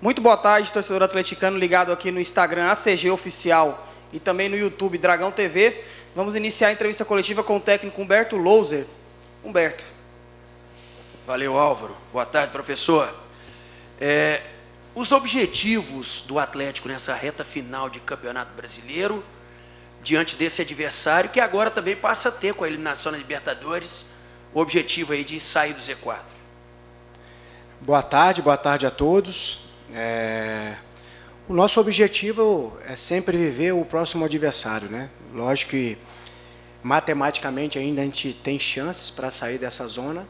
Muito boa tarde, torcedor atleticano ligado aqui no Instagram ACG Oficial e também no YouTube Dragão TV. Vamos iniciar a entrevista coletiva com o técnico Humberto Louser. Humberto. Valeu, Álvaro. Boa tarde, professor. Os objetivos do Atlético nessa reta final de Campeonato Brasileiro, diante desse adversário, que agora também passa a ter com a eliminação na Libertadores, o objetivo aí de sair do Z4. Boa tarde a todos. O nosso objetivo é sempre viver o próximo adversário, né? Lógico que matematicamente ainda a gente tem chances para sair dessa zona,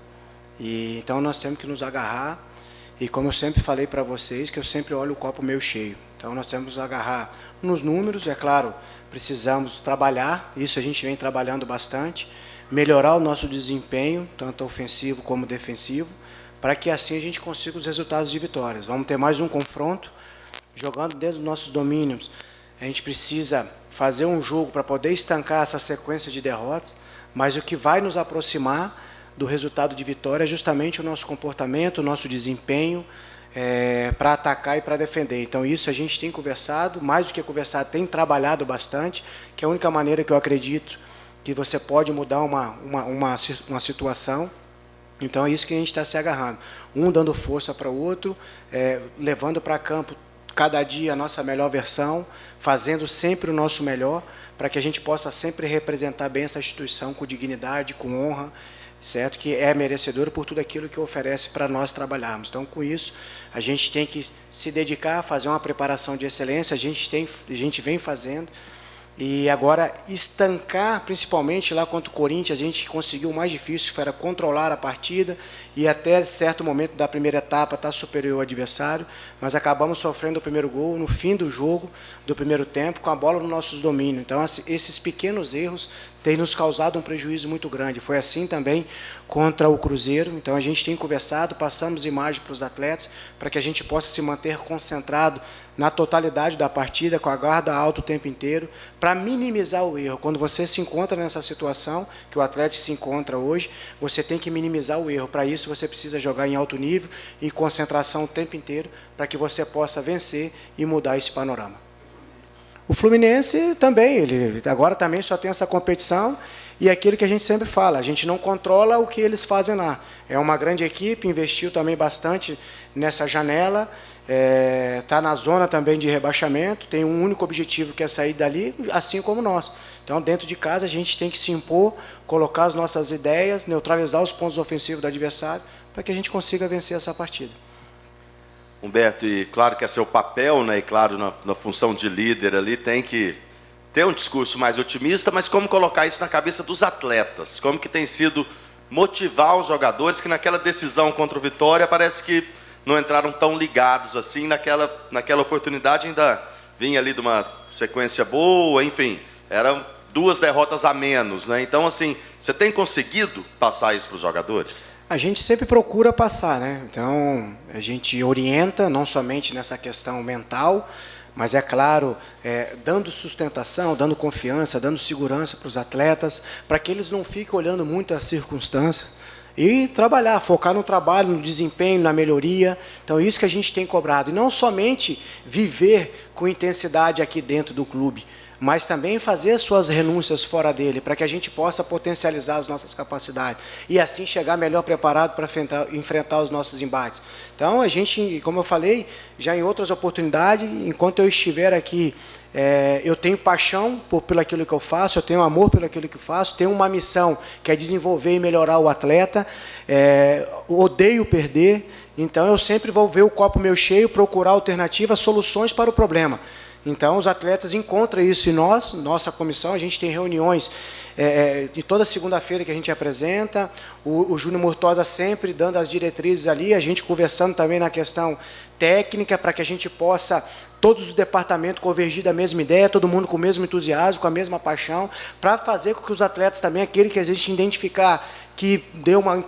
e então nós temos que nos agarrar, e como eu sempre falei para vocês, que eu sempre olho o copo meio cheio. Então nós temos que nos agarrar nos números, é claro, precisamos trabalhar, isso a gente vem trabalhando bastante, melhorar o nosso desempenho, tanto ofensivo como defensivo, para que assim a gente consiga os resultados de vitórias. Vamos ter mais um confronto, jogando dentro dos nossos domínios. A gente precisa fazer um jogo para poder estancar essa sequência de derrotas, mas o que vai nos aproximar do resultado de vitória é justamente o nosso comportamento, o nosso desempenho, para atacar e para defender. Então isso a gente tem conversado, mais do que conversado, tem trabalhado bastante, que é a única maneira que eu acredito que você pode mudar uma situação. Então é isso que a gente está se agarrando, um dando força para o outro, levando para campo cada dia a nossa melhor versão, fazendo sempre o nosso melhor, para que a gente possa sempre representar bem essa instituição com dignidade, com honra, certo? Que é merecedora por tudo aquilo que oferece para nós trabalharmos. Então, com isso, a gente tem que se dedicar a fazer uma preparação de excelência, a gente vem fazendo. E agora, estancar, principalmente lá contra o Corinthians, a gente conseguiu o mais difícil, que era controlar a partida e até certo momento da primeira etapa estar superior ao adversário, mas acabamos sofrendo o primeiro gol no fim do jogo, do primeiro tempo, com a bola no nosso domínio. Então, esses pequenos erros têm nos causado um prejuízo muito grande. Foi assim também contra o Cruzeiro. Então, a gente tem conversado, passamos imagem para os atletas, para que a gente possa se manter concentrado na totalidade da partida, com a guarda alta o tempo inteiro, para minimizar o erro. Quando você se encontra nessa situação, que o Atlético se encontra hoje, você tem que minimizar o erro. Para isso, você precisa jogar em alto nível e concentração o tempo inteiro, para que você possa vencer e mudar esse panorama. O Fluminense também, ele agora também só tem essa competição, e aquilo que a gente sempre fala, a gente não controla o que eles fazem lá. É uma grande equipe, investiu também bastante nessa janela, está na zona também de rebaixamento, tem um único objetivo que é sair dali, assim como nós. Então, dentro de casa, a gente tem que se impor, colocar as nossas ideias, neutralizar os pontos ofensivos do adversário, para que a gente consiga vencer essa partida. Humberto, e claro que é seu papel, né, e claro, na função de líder ali, tem que ter um discurso mais otimista, mas como colocar isso na cabeça dos atletas? Como que tem sido motivar os jogadores que naquela decisão contra o Vitória parece que não entraram tão ligados assim, naquela oportunidade ainda vinha ali de uma sequência boa, enfim, eram 2 derrotas a menos, né? Então, assim, você tem conseguido passar isso para os jogadores? A gente sempre procura passar, né? Então, a gente orienta, não somente nessa questão mental, mas é claro, dando sustentação, dando confiança, dando segurança para os atletas, para que eles não fiquem olhando muito as circunstâncias, e trabalhar, focar no trabalho, no desempenho, na melhoria. Então, isso que a gente tem cobrado. E não somente viver com intensidade aqui dentro do clube, mas também fazer suas renúncias fora dele, para que a gente possa potencializar as nossas capacidades e assim chegar melhor preparado para enfrentar os nossos embates. Então, a gente, como eu falei, já em outras oportunidades, enquanto eu estiver aqui, eu tenho paixão pelo aquilo que eu faço, eu tenho amor pelo aquilo que eu faço, tenho uma missão que é desenvolver e melhorar o atleta, odeio perder, então eu sempre vou ver o copo meio cheio, procurar alternativas, soluções para o problema. Então, os atletas encontram isso em nós, nossa comissão, a gente tem reuniões de toda segunda-feira que a gente apresenta, o Júnior Murtosa sempre dando as diretrizes ali, a gente conversando também na questão técnica, para que a gente possa todos os departamentos convergir da mesma ideia, todo mundo com o mesmo entusiasmo, com a mesma paixão, para fazer com que os atletas também, aquele que a gente identificar que deu uma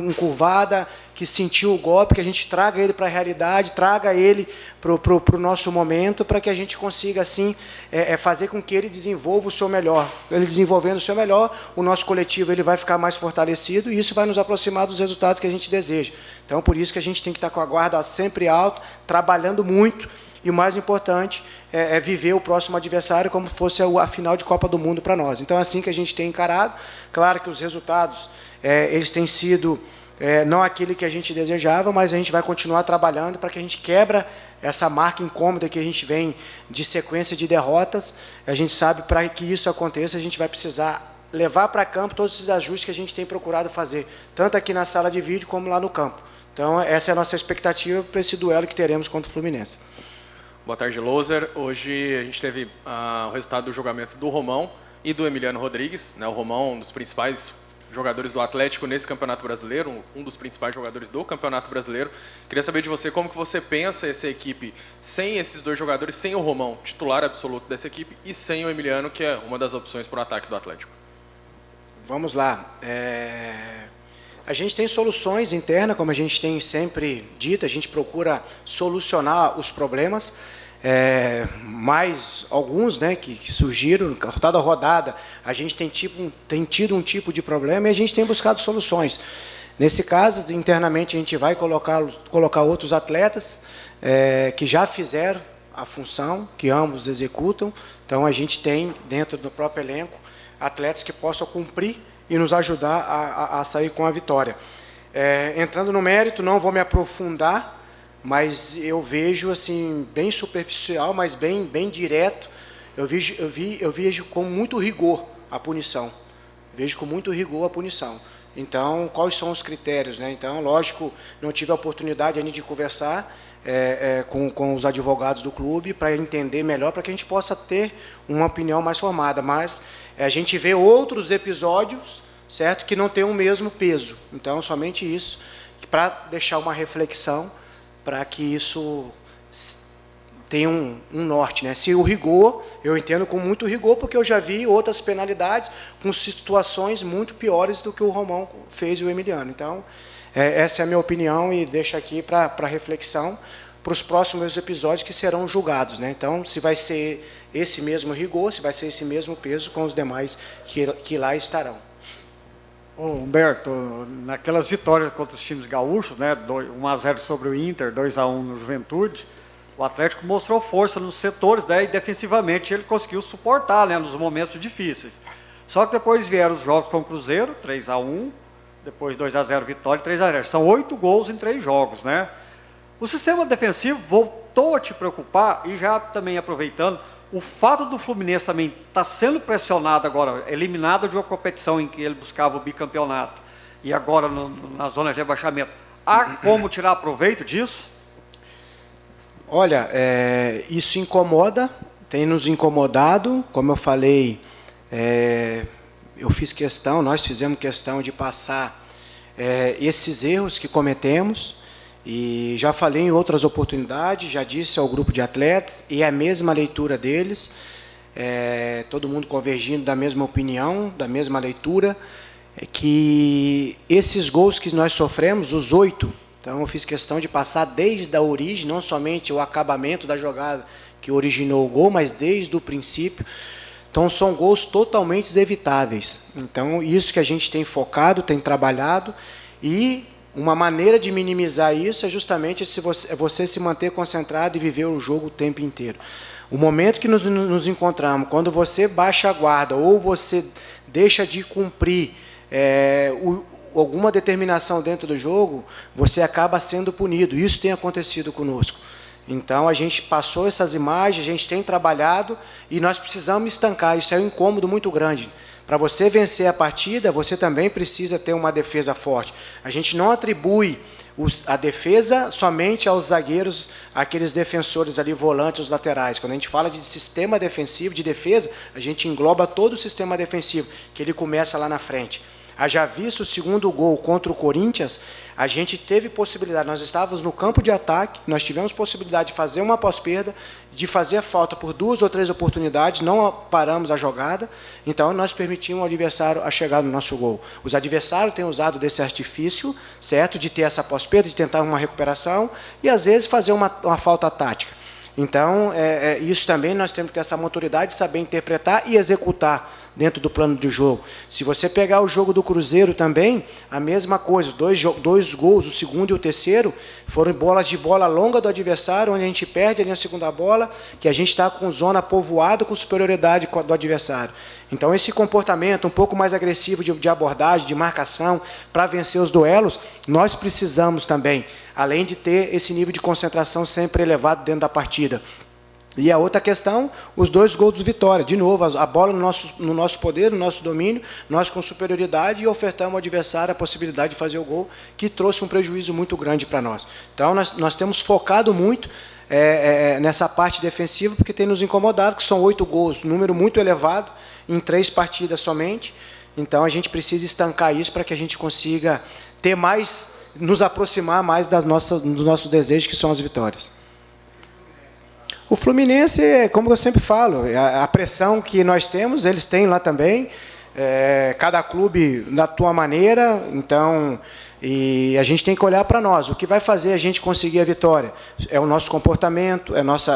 encurvada, que sentiu o golpe, que a gente traga ele para a realidade, traga ele para o nosso momento, para que a gente consiga, assim, fazer com que ele desenvolva o seu melhor. Ele desenvolvendo o seu melhor, o nosso coletivo ele vai ficar mais fortalecido e isso vai nos aproximar dos resultados que a gente deseja. Então, por isso que a gente tem que estar com a guarda sempre alta, trabalhando muito, e o mais importante é viver o próximo adversário como fosse a final de Copa do Mundo para nós. Então, é assim que a gente tem encarado. Claro que os resultados eles têm sido não aquele que a gente desejava, mas a gente vai continuar trabalhando para que a gente quebra essa marca incômoda que a gente vem de sequência de derrotas. A gente sabe, para que isso aconteça, a gente vai precisar levar para campo todos esses ajustes que a gente tem procurado fazer, tanto aqui na sala de vídeo como lá no campo. Então, essa é a nossa expectativa para esse duelo que teremos contra o Fluminense. Boa tarde, Loser. Hoje a gente teve o resultado do julgamento do Romão e do Emiliano Rodrigues. O Romão, um dos principais jogadores do Atlético nesse Campeonato Brasileiro, um dos principais jogadores do Campeonato Brasileiro. Queria saber de você como que você pensa essa equipe sem esses dois jogadores, sem o Romão, titular absoluto dessa equipe, e sem o Emiliano, que é uma das opções para o ataque do Atlético. Vamos lá. A gente tem soluções internas, como a gente tem sempre dito, a gente procura solucionar os problemas. Mais alguns, né, que surgiram, rodada a rodada, a gente tem tido um tipo de problema e a gente tem buscado soluções. Nesse caso, internamente, a gente vai colocar outros atletas que já fizeram a função, que ambos executam. Então, a gente tem, dentro do próprio elenco, atletas que possam cumprir e nos ajudar a sair com a vitória. Entrando no mérito, não vou me aprofundar, mas eu vejo assim bem superficial, mas bem direto. Eu vejo com muito rigor a punição. Vejo com muito rigor a punição. Então, quais são os critérios, né? Então, lógico, não tive a oportunidade ainda de conversar com os advogados do clube para entender melhor, para que a gente possa ter uma opinião mais formada. Mas a gente vê outros episódios, certo, que não têm o mesmo peso. Então, somente isso, para deixar uma reflexão, para que isso tenha um norte, né? Se o rigor, eu entendo com muito rigor, porque eu já vi outras penalidades com situações muito piores do que o Romão fez e o Emiliano. Então, essa é a minha opinião e deixo aqui para reflexão para os próximos episódios que serão julgados, né? Então, se vai ser esse mesmo rigor, se vai ser esse mesmo peso com os demais que lá estarão. Ô, Humberto, naquelas vitórias contra os times gaúchos, né, 1-0 sobre o Inter, 2-1 no Juventude, o Atlético mostrou força nos setores, né, e defensivamente ele conseguiu suportar, né, nos momentos difíceis. Só que depois vieram os jogos com o Cruzeiro, 3-1, depois 2-0 vitória e 3-0. São 8 gols em 3 jogos, né? O sistema defensivo voltou a te preocupar e já também aproveitando, o fato do Fluminense também estar sendo pressionado agora, eliminado de uma competição em que ele buscava o bicampeonato, e agora na zona de rebaixamento, há como tirar proveito disso? Olha, isso incomoda, tem nos incomodado, como eu falei, nós fizemos questão de passar esses erros que cometemos, e já falei em outras oportunidades, já disse ao grupo de atletas, e é a mesma leitura deles, todo mundo convergindo da mesma opinião, da mesma leitura, que esses gols que nós sofremos, os 8, então eu fiz questão de passar desde a origem, não somente o acabamento da jogada que originou o gol, mas desde o princípio. Então são gols totalmente evitáveis. Então isso que a gente tem focado, tem trabalhado, e uma maneira de minimizar isso é justamente você se manter concentrado e viver o jogo o tempo inteiro. O momento que nos encontramos, quando você baixa a guarda ou você deixa de cumprir alguma determinação dentro do jogo, você acaba sendo punido. Isso tem acontecido conosco. Então, a gente passou essas imagens, a gente tem trabalhado e nós precisamos estancar. Isso é um incômodo muito grande. Para você vencer a partida, você também precisa ter uma defesa forte. A gente não atribui a defesa somente aos zagueiros, aqueles defensores ali, volantes, os laterais. Quando a gente fala de sistema defensivo, de defesa, a gente engloba todo o sistema defensivo, que ele começa lá na frente. Haja visto o segundo gol contra o Corinthians, a gente teve possibilidade, nós estávamos no campo de ataque, nós tivemos possibilidade de fazer uma pós-perda, de fazer a falta por 2 ou 3 oportunidades, não paramos a jogada, então nós permitimos ao adversário a chegar no nosso gol. Os adversários têm usado desse artifício, certo, de ter essa pós-perda, de tentar uma recuperação e às vezes fazer uma falta tática. Então, isso também nós temos que ter essa maturidade de saber interpretar e executar dentro do plano de jogo. Se você pegar o jogo do Cruzeiro também, a mesma coisa, dois gols, o segundo e o terceiro, foram bolas de bola longa do adversário, onde a gente perde ali a segunda bola, que a gente está com zona povoada, com superioridade do adversário. Então, esse comportamento um pouco mais agressivo de abordagem, de marcação, para vencer os duelos, nós precisamos também, além de ter esse nível de concentração sempre elevado dentro da partida. E a outra questão, os 2 gols do Vitória. De novo, a bola no nosso poder, no nosso domínio, nós com superioridade e ofertamos ao adversário a possibilidade de fazer o gol, que trouxe um prejuízo muito grande para nós. Então, nós temos focado muito nessa parte defensiva, porque tem nos incomodado, que são 8 gols, número muito elevado, em 3 partidas somente. Então, a gente precisa estancar isso para que a gente consiga ter mais, nos aproximar mais dos nossos desejos, que são as vitórias. O Fluminense, como eu sempre falo, a pressão que nós temos, eles têm lá também, cada clube da tua maneira, então, e a gente tem que olhar para nós. O que vai fazer a gente conseguir a vitória é o nosso comportamento,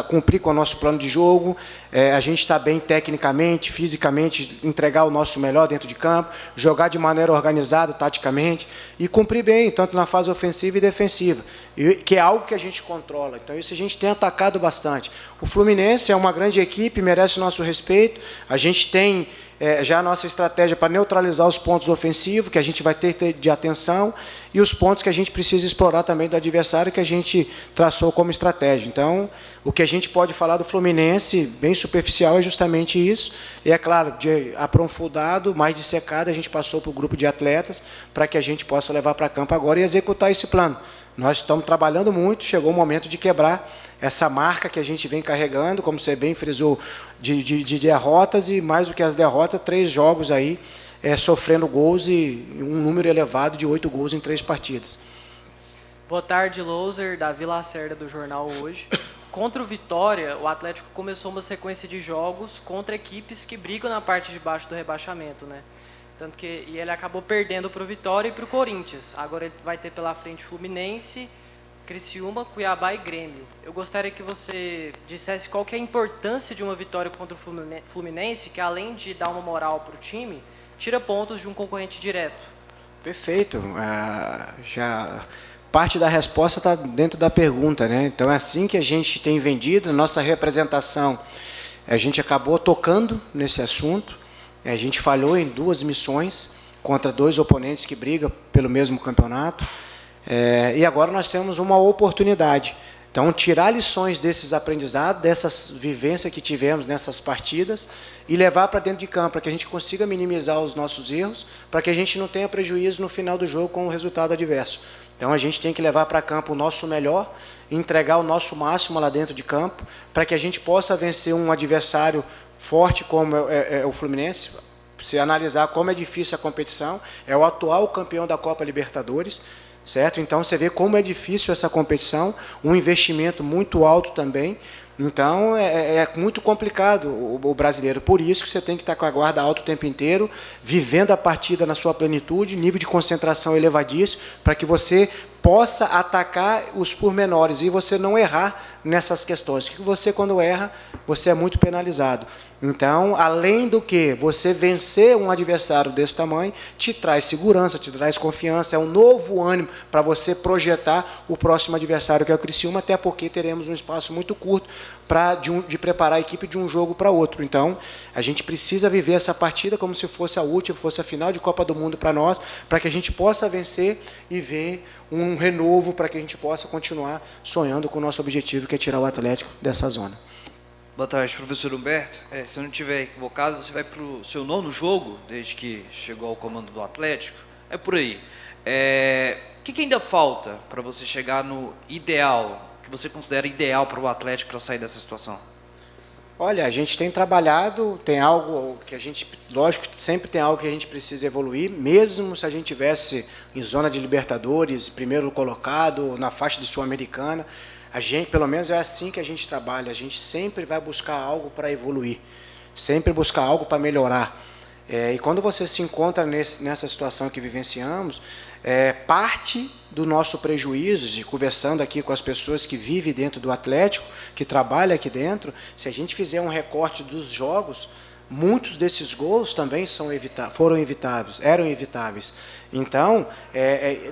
cumprir com o nosso plano de jogo, a gente estar bem tecnicamente, fisicamente, entregar o nosso melhor dentro de campo, jogar de maneira organizada, taticamente, e cumprir bem, tanto na fase ofensiva e defensiva, que é algo que a gente controla. Então, isso a gente tem atacado bastante. O Fluminense é uma grande equipe, merece o nosso respeito. A gente tem já a nossa estratégia para neutralizar os pontos ofensivos, que a gente vai ter de atenção, e os pontos que a gente precisa explorar também do adversário, que a gente traçou como estratégia. Então, o que a gente pode falar do Fluminense, bem superficial, é justamente isso. E, é claro, de aprofundado, mais dissecado, a gente passou para o grupo de atletas, para que a gente possa levar para campo agora e executar esse plano. Nós estamos trabalhando muito, chegou o momento de quebrar essa marca que a gente vem carregando, como você bem frisou, de derrotas, e mais do que as derrotas, 3 jogos aí, sofrendo gols e um número elevado de 8 gols em 3 partidas. Boa tarde, Loser, Davi Lacerda, do Jornal Hoje. Contra o Vitória, o Atlético começou uma sequência de jogos contra equipes que brigam na parte de baixo do rebaixamento, né? Tanto que ele acabou perdendo para o Vitória e para o Corinthians. Agora ele vai ter pela frente Fluminense, Criciúma, Cuiabá e Grêmio. Eu gostaria que você dissesse qual que é a importância de uma vitória contra o Fluminense, que além de dar uma moral para o time, tira pontos de um concorrente direto. Perfeito. Já parte da resposta está dentro da pergunta, né? Então é assim que a gente tem vendido, nossa representação. A gente acabou tocando nesse assunto. A gente falhou em 2 missões contra 2 oponentes que brigam pelo mesmo campeonato. E agora nós temos uma oportunidade. Então, tirar lições desses aprendizados, dessas vivências que tivemos nessas partidas e levar para dentro de campo, para que a gente consiga minimizar os nossos erros, para que a gente não tenha prejuízo no final do jogo com o resultado adverso. Então, a gente tem que levar para campo o nosso melhor, entregar o nosso máximo lá dentro de campo, para que a gente possa vencer um adversário forte como é o Fluminense. Se analisar como é difícil a competição, é o atual campeão da Copa Libertadores, certo? Então, você vê como é difícil essa competição, um investimento muito alto também. Então, é muito complicado o brasileiro. Por isso que você tem que estar com a guarda alta o tempo inteiro, vivendo a partida na sua plenitude, nível de concentração elevadíssimo, para que você possa atacar os pormenores e você não errar nessas questões. Porque você, quando erra, você é muito penalizado. Então, além do que você vencer um adversário desse tamanho, te traz segurança, te traz confiança, é um novo ânimo para você projetar o próximo adversário, que é o Criciúma, até porque teremos um espaço muito curto de preparar a equipe de um jogo para outro. Então, a gente precisa viver essa partida como se fosse a última, fosse a final de Copa do Mundo para nós, para que a gente possa vencer e ver um renovo, para que a gente possa continuar sonhando com o nosso objetivo, que é tirar o Atlético dessa zona. Boa tarde, professor Humberto. Se eu não estiver equivocado, você vai para o seu 9º jogo, desde que chegou ao comando do Atlético. É por aí. O que ainda falta para você chegar no ideal, que você considera ideal para o Atlético para sair dessa situação? Olha, a gente tem trabalhado, tem algo que a gente, lógico, sempre tem algo que a gente precisa evoluir, mesmo se a gente tivesse em zona de Libertadores, primeiro colocado, na faixa de Sul-Americana, a gente, pelo menos é assim que a gente trabalha, a gente sempre vai buscar algo para evoluir, sempre buscar algo para melhorar. E quando você se encontra nessa situação que vivenciamos, parte do nosso prejuízo, e conversando aqui com as pessoas que vivem dentro do Atlético, que trabalham aqui dentro, se a gente fizer um recorte dos jogos, muitos desses gols também eram evitáveis. Então,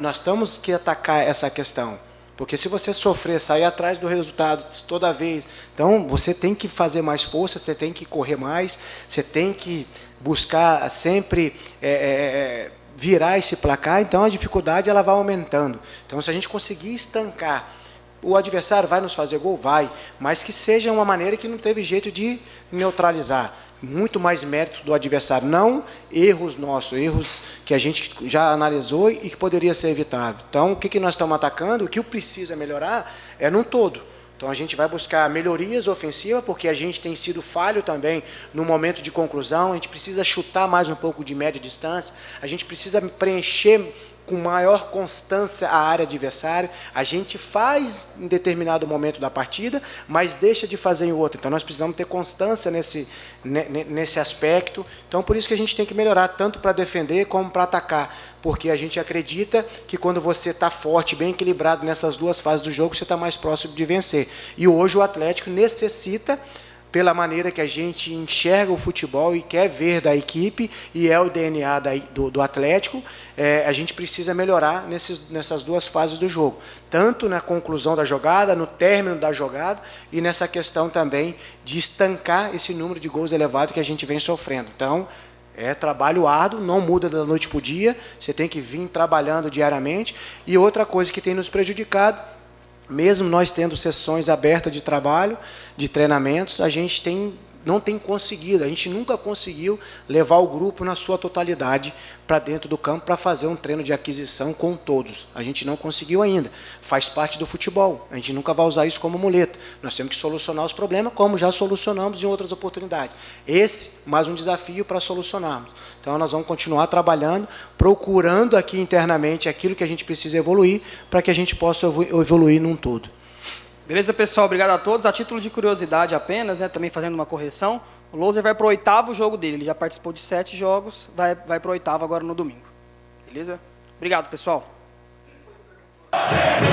nós temos que atacar essa questão. Porque se você sofrer, sair atrás do resultado toda vez, então você tem que fazer mais força, você tem que correr mais, você tem que buscar sempre virar esse placar, então a dificuldade ela vai aumentando. Então, se a gente conseguir estancar, o adversário vai nos fazer gol? Vai, mas que seja uma maneira que não teve jeito de neutralizar. Muito mais mérito do adversário, não erros nossos, erros que a gente já analisou e que poderia ser evitável. Então, o que nós estamos atacando, o que precisa melhorar é num todo. Então, a gente vai buscar melhorias ofensivas, porque a gente tem sido falho também no momento de conclusão, a gente precisa chutar mais um pouco de média distância, a gente precisa preencher com maior constância a área adversária, a gente faz em determinado momento da partida, mas deixa de fazer em outro. Então, nós precisamos ter constância nesse aspecto. Então, por isso que a gente tem que melhorar, tanto para defender como para atacar, porque a gente acredita que quando você está forte, bem equilibrado nessas duas fases do jogo, você está mais próximo de vencer. E hoje o Atlético necessita, pela maneira que a gente enxerga o futebol e quer ver da equipe, e é o DNA do Atlético, a gente precisa melhorar nessas duas fases do jogo. Tanto na conclusão da jogada, no término da jogada, e nessa questão também de estancar esse número de gols elevado que a gente vem sofrendo. Então, é trabalho árduo, não muda da noite para o dia, você tem que vir trabalhando diariamente. E outra coisa que tem nos prejudicado, mesmo nós tendo sessões abertas de trabalho, de treinamentos, a gente não tem conseguido, a gente nunca conseguiu levar o grupo na sua totalidade para dentro do campo para fazer um treino de aquisição com todos. A gente não conseguiu ainda. Faz parte do futebol. A gente nunca vai usar isso como muleta. Nós temos que solucionar os problemas, como já solucionamos em outras oportunidades. Esse, mais um desafio para solucionarmos. Então, nós vamos continuar trabalhando, procurando aqui internamente aquilo que a gente precisa evoluir, para que a gente possa evoluir num todo. Beleza, pessoal? Obrigado a todos. A título de curiosidade apenas, né, também fazendo uma correção, o Louser vai para o 8º jogo dele. Ele já participou de 7 jogos, vai para o 8º agora no domingo. Beleza? Obrigado, pessoal. Aleluia,